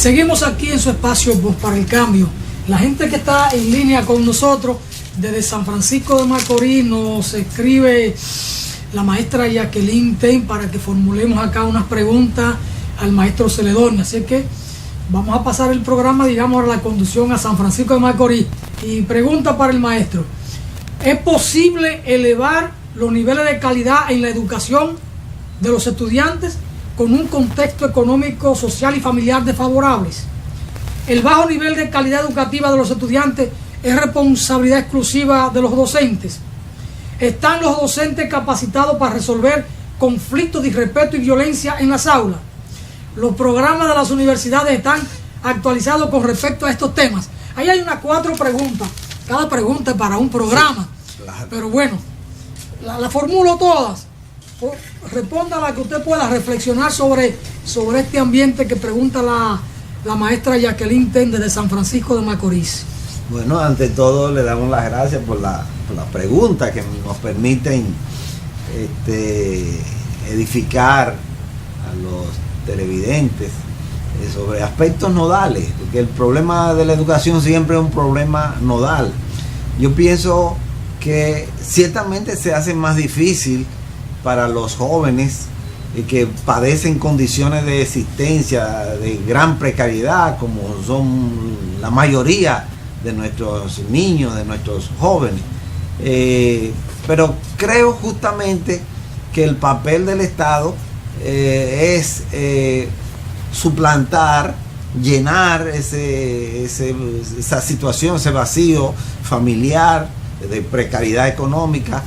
Seguimos aquí en su espacio Voz para el Cambio. La gente que está en línea con nosotros desde San Francisco de Macorís nos escribe la maestra Jacqueline Ten para que formulemos acá unas preguntas al maestro Celedonio. Así que vamos a pasar el programa, digamos, a la conducción a San Francisco de Macorís. Y pregunta para el maestro: ¿es posible elevar los niveles de calidad en la educación de los estudiantes con un contexto económico, social y familiar desfavorables? ¿El bajo nivel de calidad educativa de los estudiantes es responsabilidad exclusiva de los docentes? ¿Están los docentes capacitados para resolver conflictos de irrespeto y violencia en las aulas? ¿Los programas de las universidades están actualizados con respecto a estos temas? Ahí hay unas 4 preguntas. Cada pregunta es para un programa. Sí, claro. Pero bueno, la formulo todas. Responda a la que usted pueda reflexionar sobre este ambiente que pregunta la maestra Jacqueline Ten desde San Francisco de Macorís. Bueno, ante todo le damos las gracias por la pregunta que nos permiten edificar a los televidentes sobre aspectos nodales, porque el problema de la educación siempre es un problema nodal. Yo pienso que ciertamente se hace más difícil para los jóvenes que padecen condiciones de existencia de gran precariedad, como son la mayoría de nuestros niños, de nuestros jóvenes. Pero creo justamente que el papel del Estado es suplantar, llenar esa situación, ese vacío familiar de precariedad económica,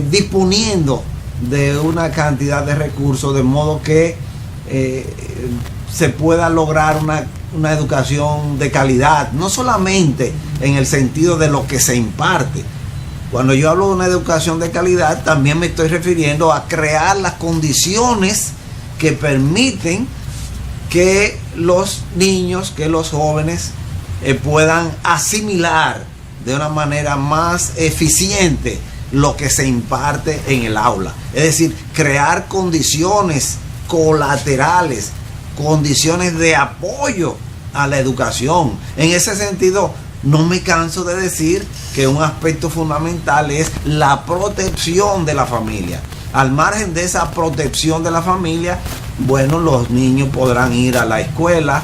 disponiendo de una cantidad de recursos de modo que se pueda lograr una educación de calidad, no solamente en el sentido de lo que se imparte. Cuando yo hablo de una educación de calidad, también me estoy refiriendo a crear las condiciones que permiten que los niños, que los jóvenes puedan asimilar de una manera más eficiente lo que se imparte en el aula. Es decir, crear condiciones colaterales, condiciones de apoyo a la educación. En ese sentido, no me canso de decir que un aspecto fundamental es la protección de la familia. Al margen de esa protección de la familia, bueno, los niños podrán ir a la escuela.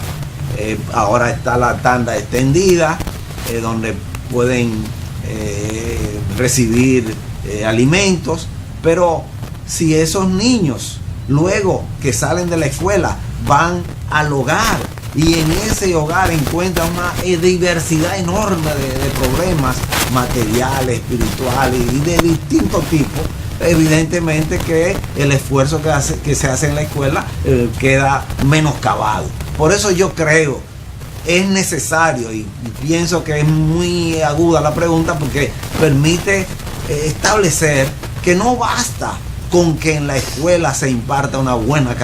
Ahora está la tanda extendida, donde pueden recibir alimentos, pero si esos niños luego que salen de la escuela van al hogar y en ese hogar encuentran una diversidad enorme de problemas materiales, espirituales y de distintos tipos, evidentemente que el esfuerzo que se hace en la escuela queda menoscabado. Por eso yo creo es necesario, y pienso que es muy aguda la pregunta, porque permite establecer que no basta con que en la escuela se imparta una buena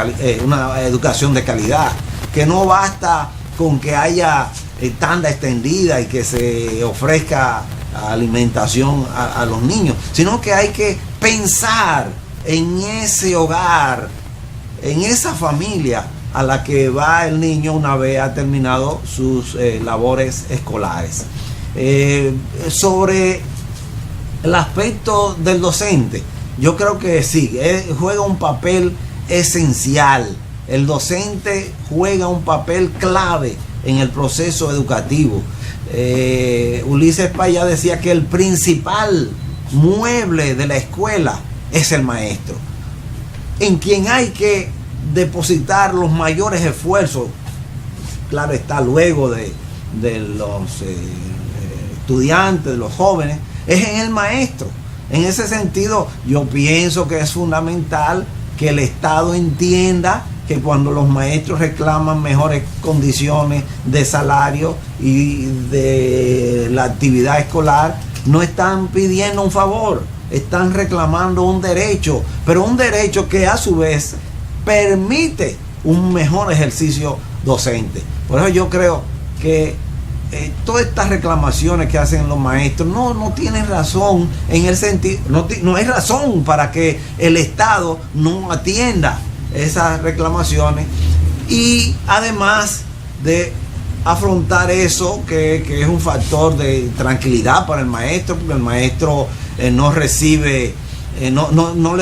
una educación de calidad, que no basta con que haya tanda extendida y que se ofrezca alimentación a los niños, sino que hay que pensar en ese hogar, en esa familia a la que va el niño una vez ha terminado sus labores escolares. Sobre el aspecto del docente, yo creo que sí, juega un papel esencial. El docente juega un papel clave en el proceso educativo. Ulises Payá decía que el principal mueble de la escuela es el maestro, en quien hay que depositar los mayores esfuerzos, claro está, luego de los estudiantes, de los jóvenes, es en el maestro. En ese sentido, yo pienso que es fundamental que el Estado entienda que cuando los maestros reclaman mejores condiciones de salario y de la actividad escolar, no están pidiendo un favor, están reclamando un derecho, pero un derecho que a su vez permite un mejor ejercicio docente. Por eso yo creo que todas estas reclamaciones que hacen los maestros no tienen razón, en el sentido, no hay razón para que el Estado no atienda esas reclamaciones. Y además de afrontar eso, que es un factor de tranquilidad para el maestro, porque el maestro no recibe, no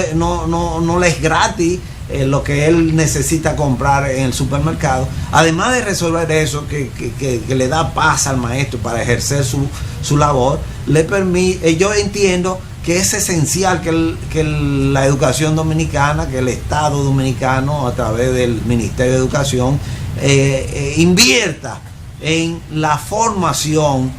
le es gratis lo que él necesita comprar en el supermercado. Además de resolver eso, que le da paz al maestro para ejercer su labor, le permite, yo entiendo que es esencial que la educación dominicana, que el Estado dominicano a través del Ministerio de Educación invierta en la formación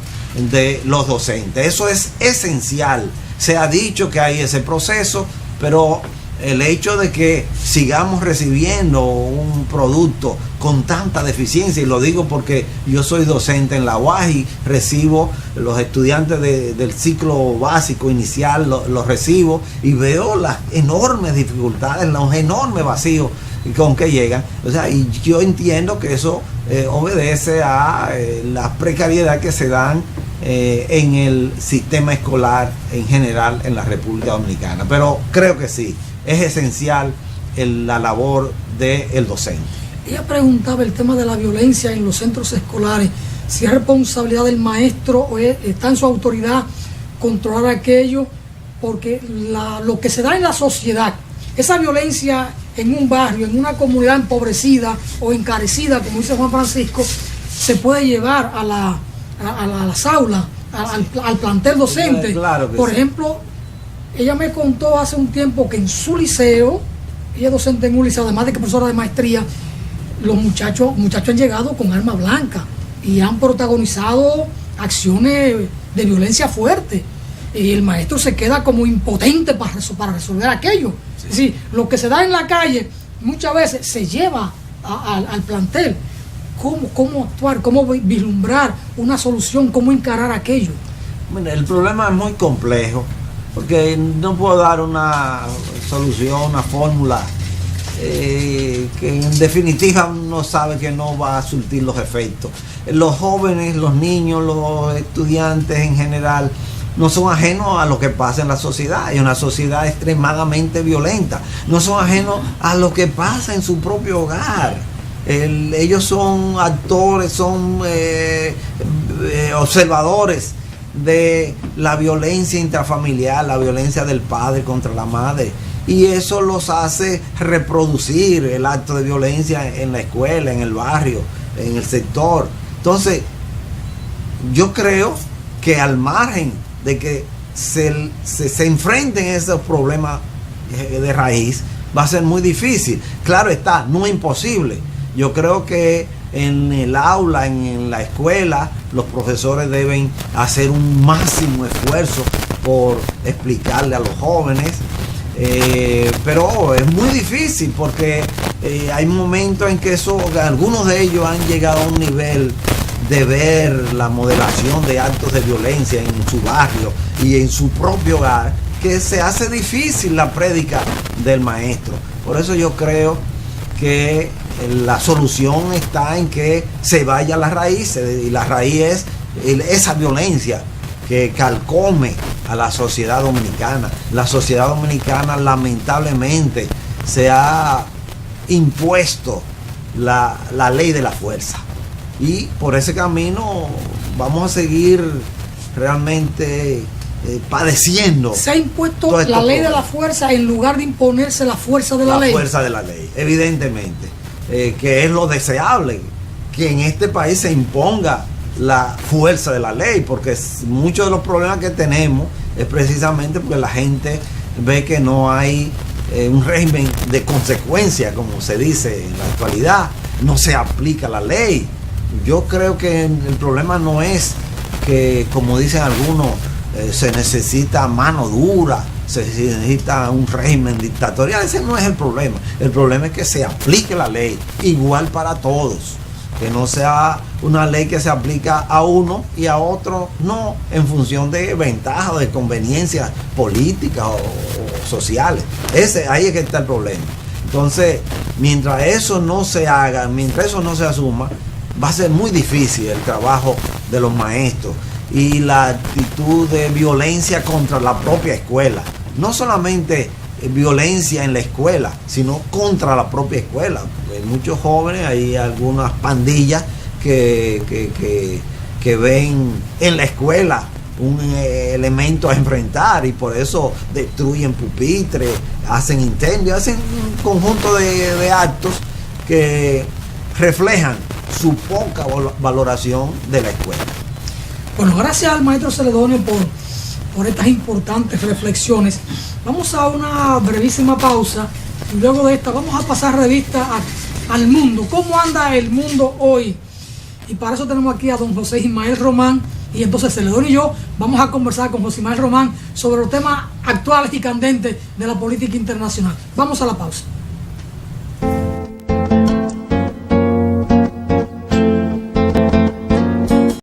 de los docentes. Eso es esencial. Se ha dicho que hay ese proceso, pero el hecho de que sigamos recibiendo un producto con tanta deficiencia, y lo digo porque yo soy docente en la UAS y recibo los estudiantes del ciclo básico inicial, los recibo y veo las enormes dificultades, los enormes vacíos con que llegan. O sea, y yo entiendo que eso obedece a la precariedad que se dan en el sistema escolar en general en la República Dominicana. Pero creo que sí, es esencial la labor del docente. Ella preguntaba el tema de la violencia en los centros escolares, si es responsabilidad del maestro o está en su autoridad controlar aquello, porque lo que se da en la sociedad, esa violencia en un barrio, en una comunidad empobrecida o encarecida, como dice Juan Francisco, se puede llevar a las aulas, al plantel docente. Claro que por sí. ejemplo, ella me contó hace un tiempo que en su liceo, ella es docente en un liceo, además de que profesora de maestría, los muchachos han llegado con armas blancas y han protagonizado acciones de violencia fuerte. Y el maestro se queda como impotente para resolver aquello. Sí. Es decir, lo que se da en la calle muchas veces se lleva al plantel. ¿Cómo actuar? ¿Cómo vislumbrar una solución? ¿Cómo encarar aquello? Bueno, el problema es muy complejo, porque no puedo dar una solución, una fórmula que en definitiva uno sabe que no va a surtir los efectos. Los jóvenes, los niños, los estudiantes en general no son ajenos a lo que pasa en la sociedad, y una sociedad extremadamente violenta. No son ajenos a lo que pasa en su propio hogar. Ellos son actores, son observadores de la violencia intrafamiliar, la violencia del padre contra la madre, y eso los hace reproducir el acto de violencia en la escuela, en el barrio, en el sector. Entonces, yo creo que al margen de que se enfrenten esos problemas de raíz, va a ser muy difícil. Claro está, no es imposible. Yo creo que en el aula, en la escuela, los profesores deben hacer un máximo esfuerzo por explicarle a los jóvenes, pero es muy difícil porque hay momentos en que algunos de ellos han llegado a un nivel de ver la modelación de actos de violencia en su barrio y en su propio hogar, que se hace difícil la prédica del maestro. Por eso yo creo que la solución está en que se vaya a las raíces, y la raíz es esa violencia que calcome a la sociedad dominicana. La sociedad dominicana lamentablemente se ha impuesto la ley de la fuerza, y por ese camino vamos a seguir realmente padeciendo. Se ha impuesto la ley de la fuerza en lugar de imponerse la fuerza de la ley. La fuerza de la ley, evidentemente, que es lo deseable, que en este país se imponga la fuerza de la ley, porque muchos de los problemas que tenemos es precisamente porque la gente ve que no hay un régimen de consecuencia, como se dice en la actualidad, no se aplica la ley. Yo creo que el problema no es que, como dicen algunos, se necesita mano dura, se necesita un régimen dictatorial. Ese no es el problema. El problema es que se aplique la ley igual para todos, que no sea una ley que se aplica a uno y a otro no, en función de ventajas o de conveniencias políticas o sociales. Ahí es que está el problema. Entonces, mientras eso no se haga, mientras eso no se asuma, va a ser muy difícil el trabajo de los maestros y la actitud de violencia contra la propia escuela. No solamente violencia en la escuela, sino contra la propia escuela. Hay muchos jóvenes, hay algunas pandillas que ven en la escuela un elemento a enfrentar, y por eso destruyen pupitres, hacen incendios, hacen un conjunto de actos que reflejan su poca valoración de la escuela. Bueno, gracias al maestro Celedonio por estas importantes reflexiones. Vamos a una brevísima pausa y luego de esta vamos a pasar revista al mundo. ¿Cómo anda el mundo hoy? Y para eso tenemos aquí a don José Ismael Román, y entonces Celedonio y yo vamos a conversar con José Ismael Román sobre los temas actuales y candentes de la política internacional. Vamos a la pausa.